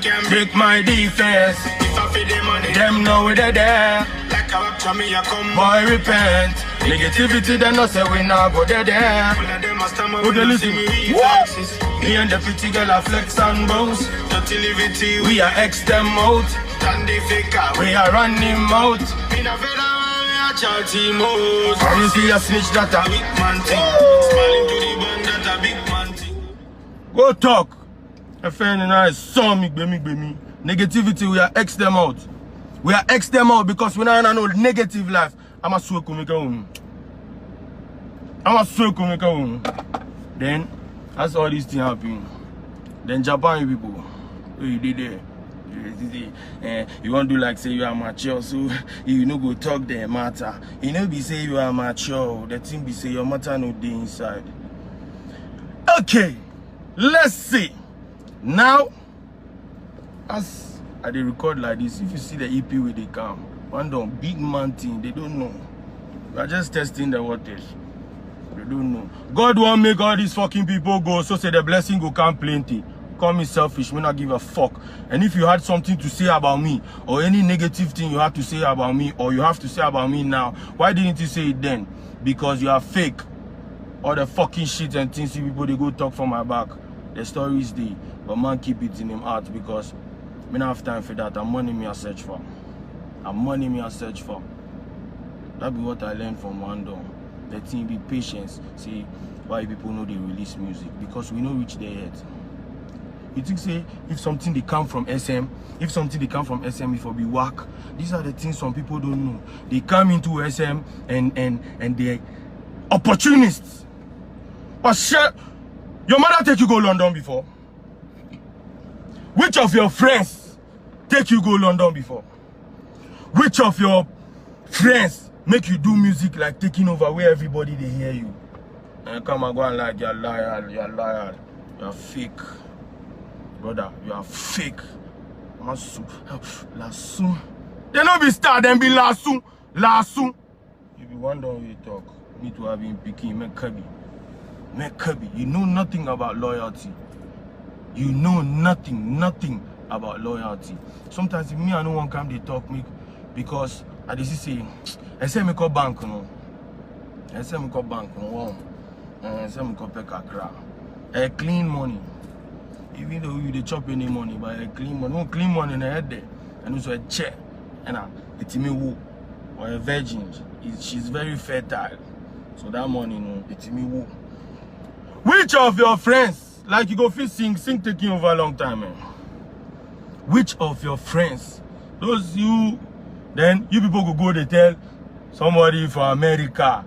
Take my defense. If I feed them money, Them know we're there. like a rap me I come. Boy, repent. Negativity, they no say we now go there. All of them a stammer Who they when they see listen? me What? reflexes. Me and the pretty girl are flex and bounce. Utility, We are X them out. and they fake out. We are running out. In a federal charity mode. Come you see a snitch that A a big man thing. Smiling to the band that a big man thing. go talk. A friend and I saw me. Negativity, we are X them out. We are X them out because we don't know negative life. I'm a swear make a Then, that's all these things happen. Then Japan people, what you did there? You want to do like say you are mature, so you no go talk the matter. You know be say you are mature, the thing be say your matter no dey inside. Okay, let's see. Now, as I dey record like this, if you see the EP where they come, one done big man thing, they don't know. We are just testing the waters. They don't know. God won't make all these fucking people go, so say the blessing go come plenty. Call me selfish, me not give a fuck. And if you had something to say about me, or any negative thing you have to say about me, or you have to say about me now, why didn't you say it then? Because you are fake. All the fucking shit and things you people they go talk from my back. The story is there, but man keep it in him heart because me not have time for that. I'm money me I search for. That be what I learned from Wando. The thing be patience. See why people know they release music because we know reach their head. You think say if something they come from SM, if it will be whack. These are the things some people don't know. They come into SM and they're opportunists. But shit, your mother take you go London before? Which of your friends take you go London before? Which of your friends make you do music like taking over where everybody they hear you? And come and go and like you're liar, you're fake. Brother, you are fake. Lasso. They no be star, then be lasso. If you want to we talk, me to have been picking, make Kirby. You know nothing about loyalty. You know nothing about loyalty. Sometimes if me and no one come, they talk me because I just say, I say me call bank no. I say me call bank no. I say me call pekakra. Clean money. Even though you dey chop any money, but a clean money, no clean money in the head there, and also a chair, and it's me woo or a virgin. She's very fertile, so that money, no, it's me woo. Which of your friends, like you go feel sing taking over a long time, man? Which of your friends, those you, then you people go they tell somebody from America,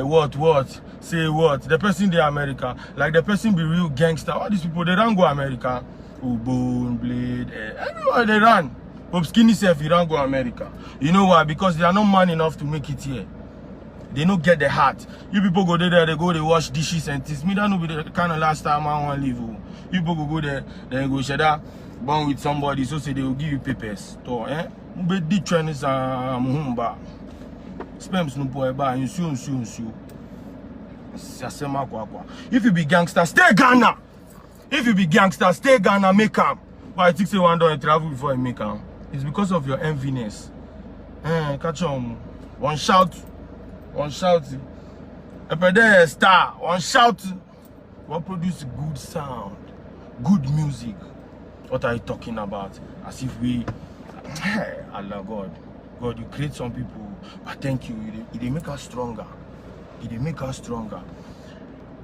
what? Say what? The person they America, like the person be real gangster. All these people they don't go America. Bone, Blade, everywhere they run. Bob Skinny self, he don't go America. You know why? Because they are not man enough to make it here. They don't get the heart. You people go there, they go they wash dishes and things. Me that no be the kind of last time I want to live. You people go there, then go share that born with somebody, so say they will give you papers. So, be the trends muhumba. Spams no boy ba insu. If you be gangster, stay Ghana. If you be gangster, stay Ghana, make am. But I think say one don't travel before you make am. It's because of your enviness. Catch on. One shout. A pedal star. One shout. One produce good sound. Good music. What are you talking about? As if we Allah God, you create some people, but thank you. They make us stronger.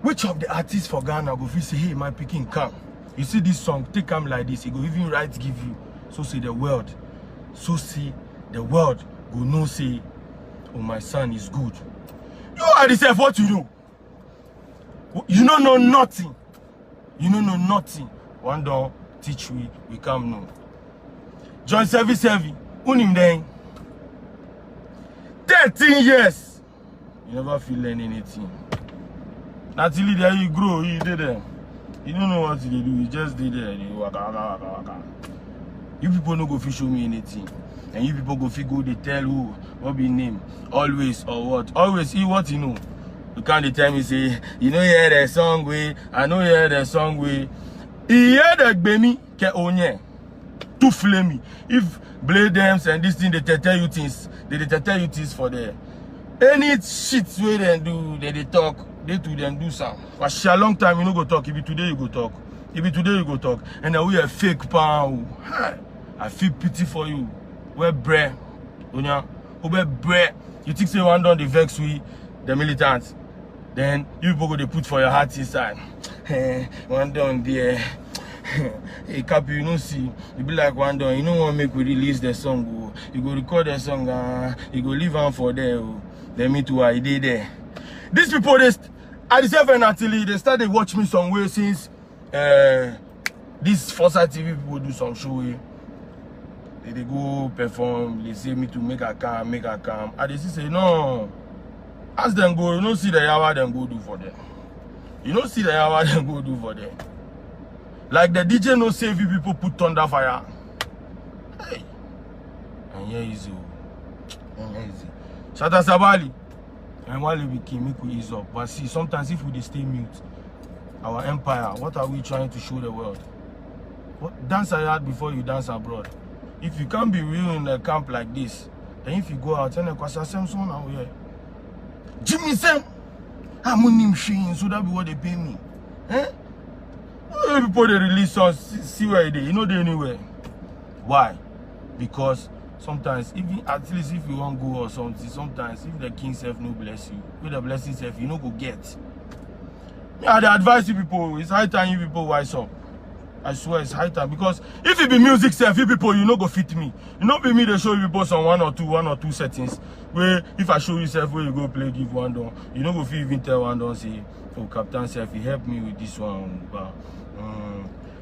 Which of the artists for Ghana go feel say, hey, my picking come? You see this song, take come like this. He go even right give you. So say the world. Go know say, oh my son is good. You are the self what you know. You don't know nothing. One don't teach we come know. John Service, unim then. 13 years. You never feel learn anything. Naturally, there you grow, you did there. You don't know what to do, you just did there. Waka. You people no go fit show me anything. And you people go fit go they tell who, what be name, always or what. Always see what you know. You can't tell me say, you know hear the song way, I know hear the song way. He hear the Gbemi ke onye. Too flamey. If Blade Dems and this thing, they tell you things. They tell you things for the any shit way they do, they talk. They to them do some. For a long time, you no go talk. If it today, you go talk. If it today, you go talk. And then we a fake pound. I feel pity for you. Where bread? Where bread? You think say one done the vex we the militants. Then you people go they put for your heart inside. One done there. Hey Cappy, you know see, you be like one done, you know want make we release the song. You go record the song, you go leave on for there. Then me too, I did there. These people, they at the 7 until they started watch me some way since this Foresight TV people do some show. They go perform, they say me to make a calm. And they say no. As them go, you don't see the hour them go do for them. You don't see the hour them go do for them. Like the DJ no save you people put thunder fire. Hey. And here is you. Shatta Sabali. And while we came, we could ease up. But see, sometimes if we stay mute, our empire, what are we trying to show the world? What dance I had before you dance abroad. If you can't be real in a camp like this, then if you go out and Samson now here. Jimmy Sam, I'm on him shame, so that be what they pay me. Eh? People they release songs, see where they, you know they anywhere. Why? Because sometimes, even at least if you want to go or something, sometimes if the king self no bless you, with the blessing self, you no go get. Yeah, I advise you people, it's high time you people wise up. I swear it's high time, because if it be music self, you people, you no go fit me. You know be me they show you people some one or two settings where if I show you self where you go play give one down, you no go fit even tell one down say, oh Captain self, he help me with this one. But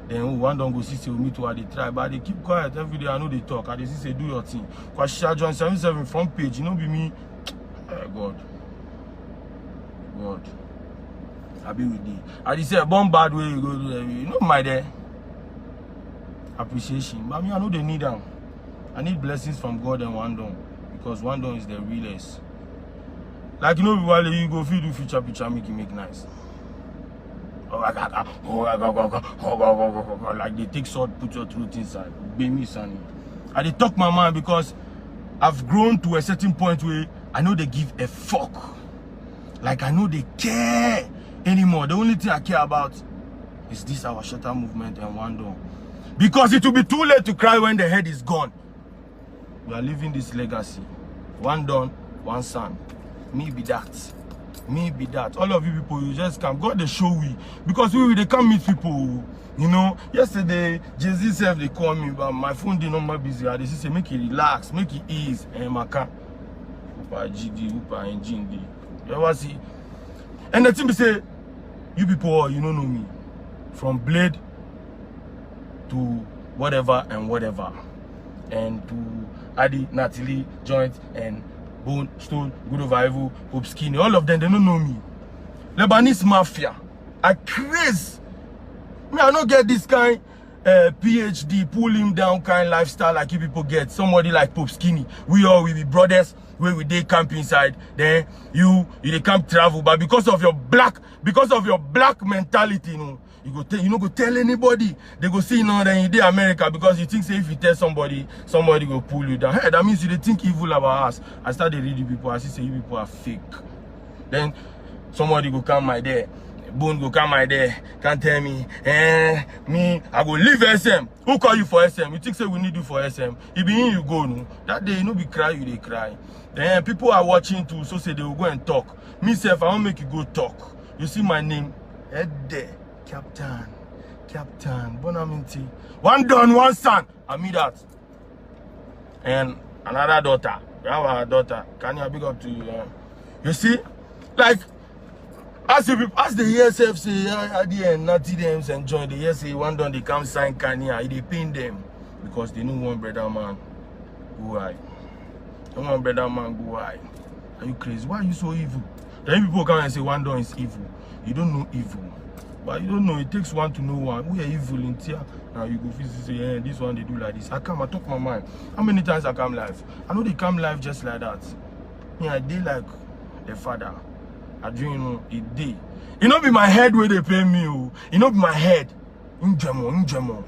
then one don't go see say me to they try, but they keep quiet every day. I know they talk. I they say do your thing. Cause Sha John 77 front page, you know be me. God. I be with you. I just say one bad way you go do that. You know my there. Appreciation. But me I know they need them. I need blessings from God and one don, because one don is the realest. Like you know while you go feed do future picture make it make nice. Like they take sword, put your truth inside. Baby Sunny. I they talk my mind because I've grown to a certain point where I know they give a fuck. Like I know they care anymore. The only thing I care about is this our Shatta movement and one door. Because it will be too late to cry when the head is gone. We are living this legacy. One done, one son. Me be that. Me be that. All of you people, you just come. God they show we. Because they can't meet people. You know, yesterday, Jay-Z said they call me, but my phone did not more busy. They say make it relax, make it ease. And my car. Upa GD, Upa NGD. You ever see? And the thing be say, you people, you don't know me. From Blade to whatever and whatever. And to Adi, Natalie, Joint, and Bone, Stone, Good Over Evil, Pope Skinny, all of them, they don't know me. Lebanese Mafia. I craze. Me, I don't get this kind PhD, pull him down kind lifestyle like you people get. Somebody like Pope Skinny. We be brothers, we dey camp inside. Then you dey camp travel. But because of your black mentality, you know, you no go tell anybody. They go see you know then you dey America because you think say if you tell somebody go pull you down. Hey, that means you dey think evil about us. I started reading people, I see say you people are fake. Then somebody go come my there. Bone go come my there, can't tell me, me, I go leave SM. Who call you for SM? You think say we need you for SM? If be in you go, no. That day you no be cry, you they cry. Then people are watching too, so say they will go and talk. Me self, I won't make you go talk. You see my name? Head there. Captain, Bonaminti. One done, one son. I mean that. And another daughter. We have our daughter. Can you big up to you? You see? Like, as the ESF say, at the end, Natty them and join the ESF, one done they come sign Kanye, they pain them because they know one brother man go high. One brother man go high. Are you crazy? Why are you so evil? Then people come and say one done is evil. You don't know evil. But you don't know, it takes one to know one. We are evil in here. Now you go physically say, this one they do like this. I talk my mind. How many times I come live? I know they come live just like that. Yeah, I did like the father. I dream, you know, it did. It not be my head where they pay me, oh. It not be my head. Injemo.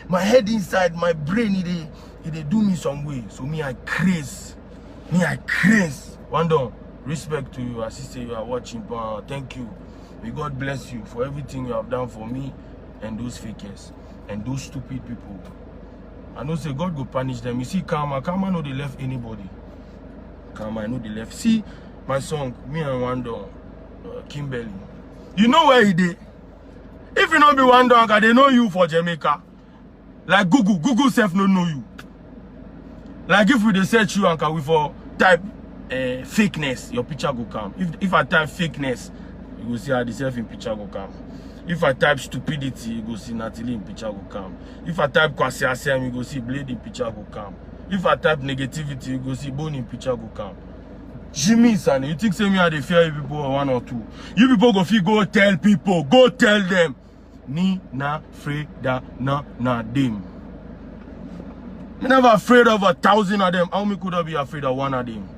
My head inside, my brain, it do me some way. So me, I craze. One done. Respect to you, sister, you are watching. Thank you. May God bless you for everything you have done for me and those fakers and those stupid people. I know say God go punish them. You see, Karma know they left anybody. Karma, I know they left. See my song, me and Wanda, Kimberly. You know where he did? If you not be Wanda, they know you for Jamaica. Like Google self no know you. Like if we dey search you and we for type fakeness, your picture go come. If I type fakeness, you go see how the self in picture go come. If I type stupidity, you go see Natalie in picture go come. If I type Kwasi Asem, you go see Blade in picture go come. If I type negativity, you go see Bone in picture go come. Jimmy son, you think say me I dey fear you people or one or two? You people go feel go tell people, go tell them. Ni na Freda na them. I'm never afraid of 1,000 of them. How me could I be afraid of one of them?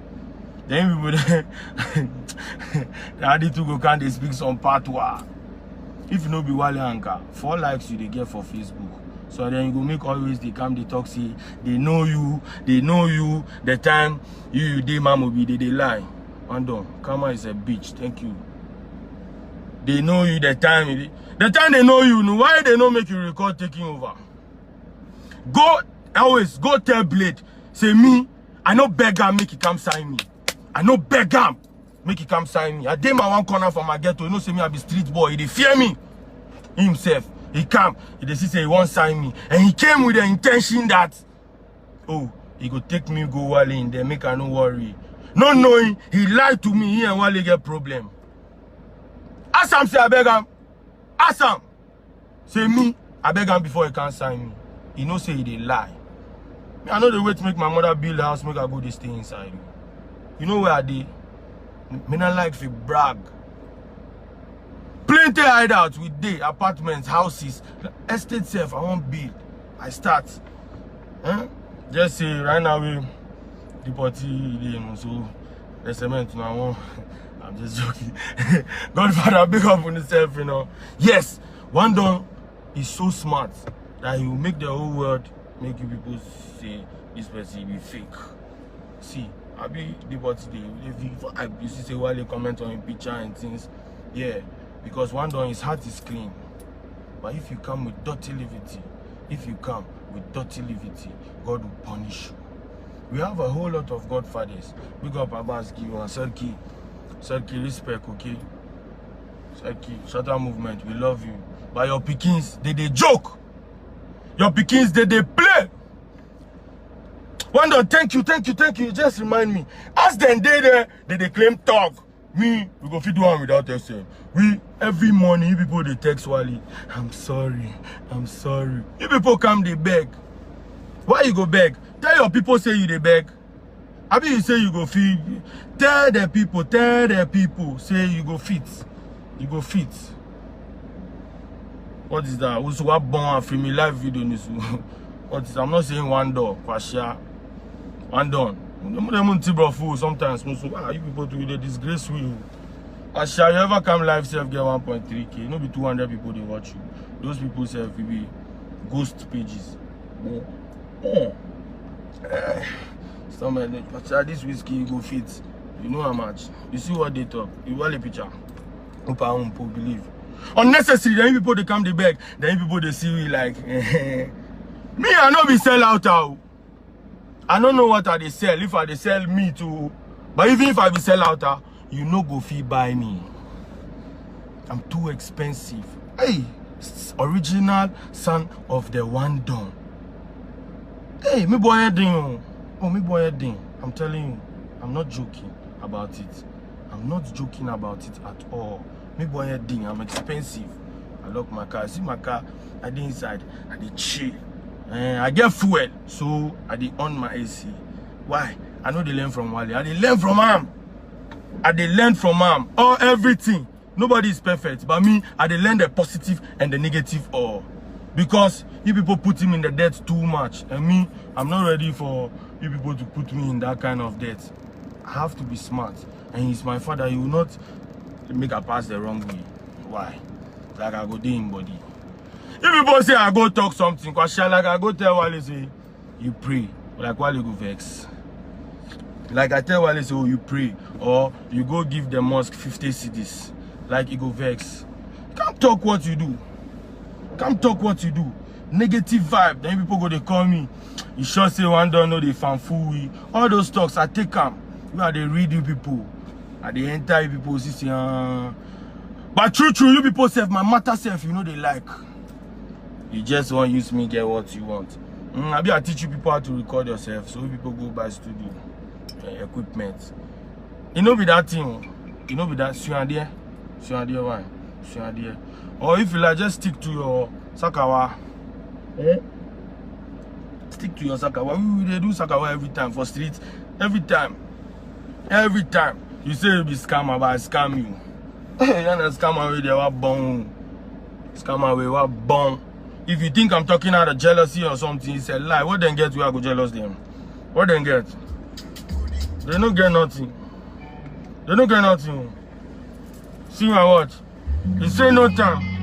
Then people they to go can they speak some patois. If you know be Wale Anka, 4 likes you they get for Facebook. So then you go make always they come they talk say they know you. The time you dey mama be they lie. And Karma is a bitch. Thank you. They know you the time they know you. Why they don't make you record taking over? Always go tell Blade. Say me, I no beg him make he come sign me. I no beg him make he come sign me. I dey my one corner from my ghetto. You know say me I be street boy. He fear me. Himself. He come. He say he won't sign me. And he came with the intention that he go take me go Wale in there, make I no worry. Not knowing he lied to me, he and Wale get problem. Assam say I beg him. Assam say me, I beg him before he can sign me. He know say he dey lie. Me, I know the way to make my mother build a house, make I go to stay inside. You know where I dey? Me not like to brag. Plenty hideouts with day, apartments, houses, estate self, I won't build. I start. Just say right now we the party, so the cement now. I'm just joking. Godfather, big up on himself, you know. Yes, Wanda is so smart that he will make the whole world make you people say this person be fake. See, I be the party day. You see say while they comment on your picture and things, yeah. Because Wanda, his heart is clean. But if you come with dirty levity, God will punish you. We have a whole lot of godfathers. Big up Abaski and Serki, respect, okay? Serki, Shatter Movement, we love you. But your pickings, they joke. Your pickings, they play. Wanda, thank you. Just remind me. As them they claim talk. Me, we go fit do one without SM. We every morning, you people they text Wale. I'm sorry. You people come they beg. Why you go beg? Tell your people say you they beg. I mean you say you go feed. Tell the people say you go fit. What is that? Also what born from me live video news. What is I'm not saying Wanda, Kwasha. Wanda. Sometimes you people do the disgrace with you. Asha, you ever come live self get 1.3k? No be 200 people they watch you. Those people self will be ghost pages. This whiskey you go fit. You know how much. You see what they talk. You want a picture. Believe. Unnecessary. Then people they come they beg. Then people they see me like me I know be sell out. I don't know what they sell. If they sell me too. But even if I be sell out, you no go fee buy me. I'm too expensive. Hey, original son of the one done. Hey, me boy heading. Oh, me boy heading. I'm telling you, I'm not joking about it. I'm not joking about it at all. Me boy heading. I'm expensive. I lock my car. See my car. I dey inside. I dey chill. I get fuel, so I dey on my AC. Why? I know they learn from Wale. I dey learn from him. All everything. Nobody is perfect, but me, I dey learn the positive and the negative all. Because you people put him in the debt too much, and me, I'm not ready for you people to put me in that kind of debt. I have to be smart, and he's my father. He will not make a pass the wrong way. Why? Like I go dey in body. If people say I go talk something, like I go tell Wale say you pray, like Wale go vex. Like I tell Wale say oh you pray, or you go give the mosque 50 cedis, like you go vex. Can't talk what you do. Can't talk what you do. Negative vibe. Then people go they call me. You sure say one don't know the fanfooey. All those talks I take them. You are they read you people. And they enter you people see but true, you people self, my matter self, you know they like. You just want to use me, get what you want. I teach you people how to record yourself, so people go buy studio equipment. You know be that thing. You know be that there why? There. Or if you like, just stick to your Sakawa. Stick to your Sakawa. We do Sakawa every time for streets. Every time. You say you be scammer, but I scam you. You're not scammer away there, what bone. Scammer away, what bone. If you think I'm talking out of jealousy or something, it's a lie. What then get where I go jealous them? What then get? They don't get nothing. They don't get nothing. See my watch. They say no time.